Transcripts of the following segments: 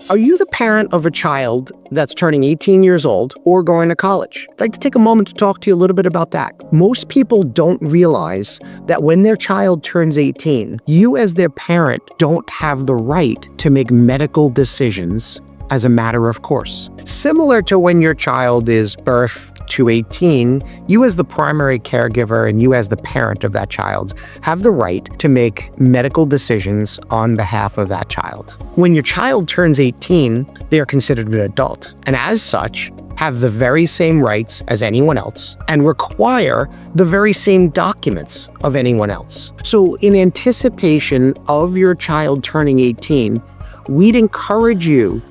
Are you the parent of a child that's turning 18 years old or going to college? I'd like to take a moment to talk to you a little bit about that. Most people don't realize that when their child turns 18, you as their parent don't have the right to make medical decisions as a matter of course. Similar to when your child is birthed to 18, you as the primary caregiver and you as the parent of that child have the right to make medical decisions on behalf of that child. When your child turns 18, they are considered an adult, and as such, have the very same rights as anyone else and require the very same documents of anyone else. So in anticipation of your child turning 18, we'd encourage you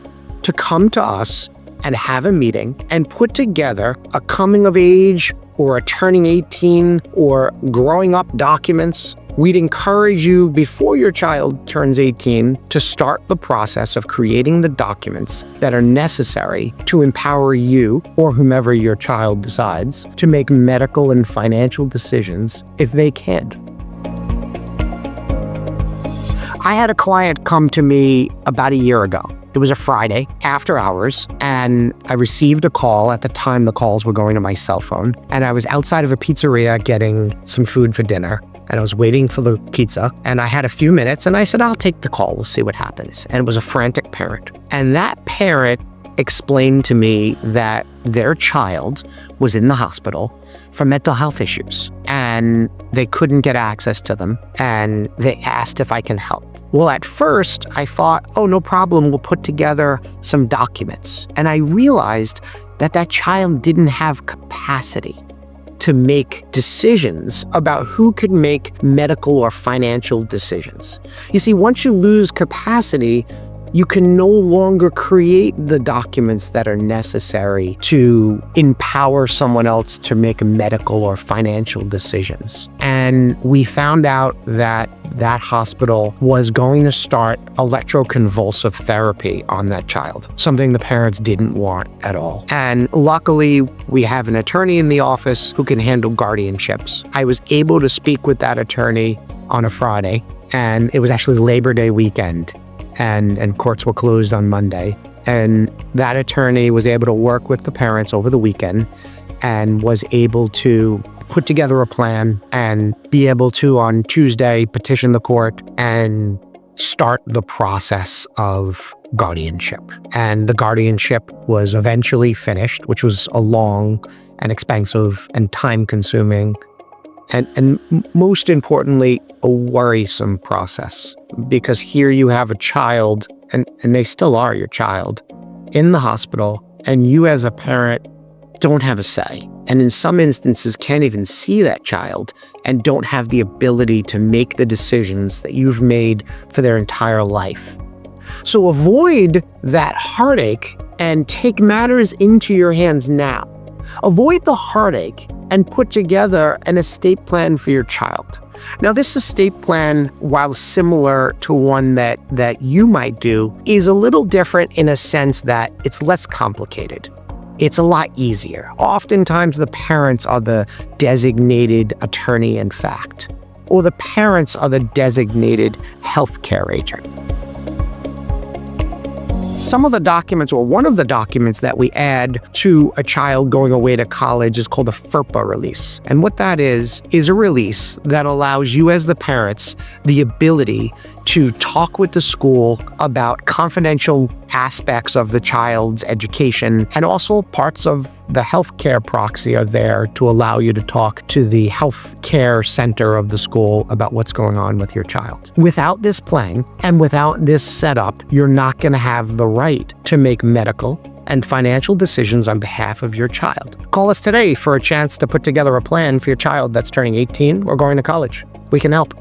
to come to us and have a meeting and put together a coming of age or a turning 18 or growing up documents. We'd encourage you before your child turns 18 to start the process of creating the documents that are necessary to empower you or whomever your child decides to make medical and financial decisions if they can. I had a client come to me about a year ago. It was a Friday after hours, and I received a call. At the time, the calls were going to my cell phone, and I was outside of a pizzeria getting some food for dinner, and I was waiting for the pizza, and I had a few minutes, and I said, I'll take the call. We'll see what happens. And it was a frantic parent. And that parent explained to me that their child was in the hospital for mental health issues, and they couldn't get access to them, and they asked if I can help. Well, at first, I thought, oh, no problem, we'll put together some documents. And I realized that that child didn't have capacity to make decisions about who could make medical or financial decisions. You see, once you lose capacity, you can no longer create the documents that are necessary to empower someone else to make medical or financial decisions. And we found out that that hospital was going to start electroconvulsive therapy on that child, something the parents didn't want at all. And luckily, we have an attorney in the office who can handle guardianships. I was able to speak with that attorney on a Friday, and it was actually Labor Day weekend. And courts were closed on Monday. And that attorney was able to work with the parents over the weekend and was able to put together a plan and be able to, on Tuesday, petition the court and start the process of guardianship. And the guardianship was eventually finished, which was a long and expensive and time-consuming and most importantly, a worrisome process, because here you have a child, and they still are your child, in the hospital, and you as a parent don't have a say, and in some instances can't even see that child and don't have the ability to make the decisions that you've made for their entire life. So avoid that heartache and take matters into your hands now. Avoid the heartache and put together an estate plan for your child. Now, this estate plan, while similar to one that you might do, is a little different in a sense that it's less complicated. It's a lot easier. Oftentimes, the parents are the designated attorney in fact, or the parents are the designated healthcare agent. Some of the documents, or one of the documents that we add to a child going away to college is called a FERPA Release. And what that is a release that allows you as the parents the ability to talk with the school about confidential aspects of the child's education, and also parts of the healthcare proxy are there to allow you to talk to the healthcare center of the school about what's going on with your child. Without this plan and without this setup, you're not going to have the right to make medical and financial decisions on behalf of your child. Call us today for a chance to put together a plan for your child that's turning 18 or going to college. We can help.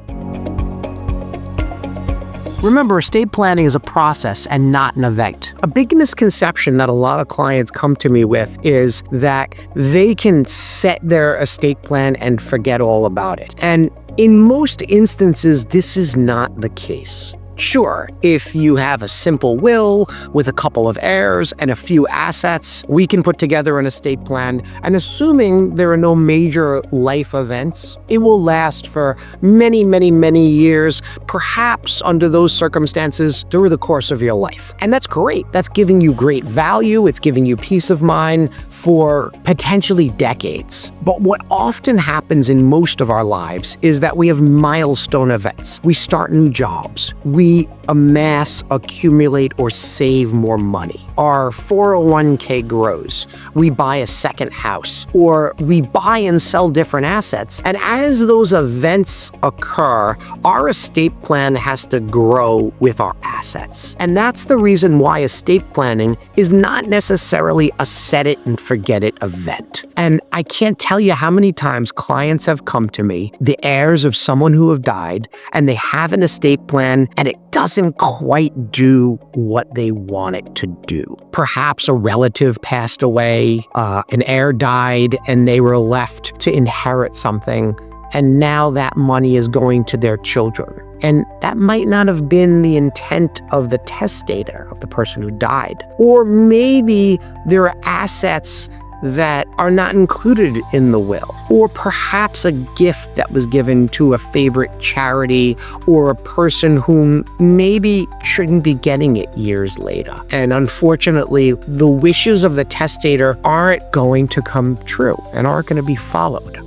Remember, estate planning is a process and not an event. A big misconception that a lot of clients come to me with is that they can set their estate plan and forget all about it. And in most instances, this is not the case. Sure, if you have a simple will with a couple of heirs and a few assets, we can put together an estate plan, and assuming there are no major life events, it will last for many, many, many years, perhaps under those circumstances through the course of your life. And that's great. That's giving you great value. It's giving you peace of mind for potentially decades. But what often happens in most of our lives is that we have milestone events. We start new jobs. We amass, accumulate, or save more money. Our 401k grows. We buy a second house, or we buy and sell different assets. And as those events occur, our estate plan has to grow with our assets. And that's the reason why estate planning is not necessarily a set it and forget it event. And I can't tell you how many times clients have come to me, the heirs of someone who have died, and they have an estate plan and it doesn't quite do what they want it to do. Perhaps a relative passed away, an heir died, and they were left to inherit something, and now that money is going to their children. And that might not have been the intent of the testator, of the person who died. Or maybe there are assets that are not included in the will, or perhaps a gift that was given to a favorite charity or a person whom maybe shouldn't be getting it years later. And unfortunately, the wishes of the testator aren't going to come true and aren't going to be followed.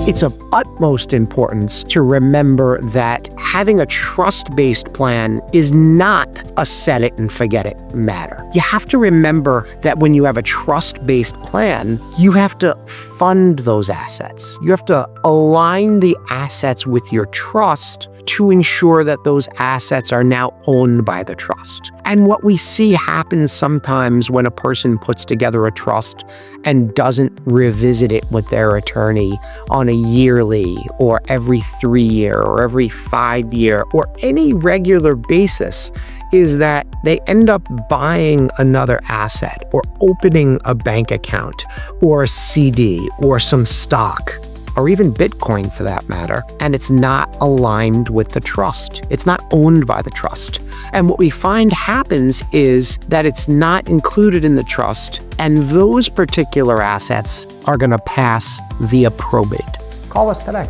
It's of utmost importance to remember that having a trust-based plan is not a set it and forget it matter. You have to remember that when you have a trust-based plan, you have to fund those assets. You have to align the assets with your trust to ensure that those assets are now owned by the trust. And what we see happens sometimes when a person puts together a trust and doesn't revisit it with their attorney on a yearly or every 3-year or every 5-year or any regular basis is that they end up buying another asset or opening a bank account or a CD or some stock, or even Bitcoin for that matter, and it's not aligned with the trust. It's not owned by the trust. And what we find happens is that it's not included in the trust, and those particular assets are going to pass via probate. Call us today.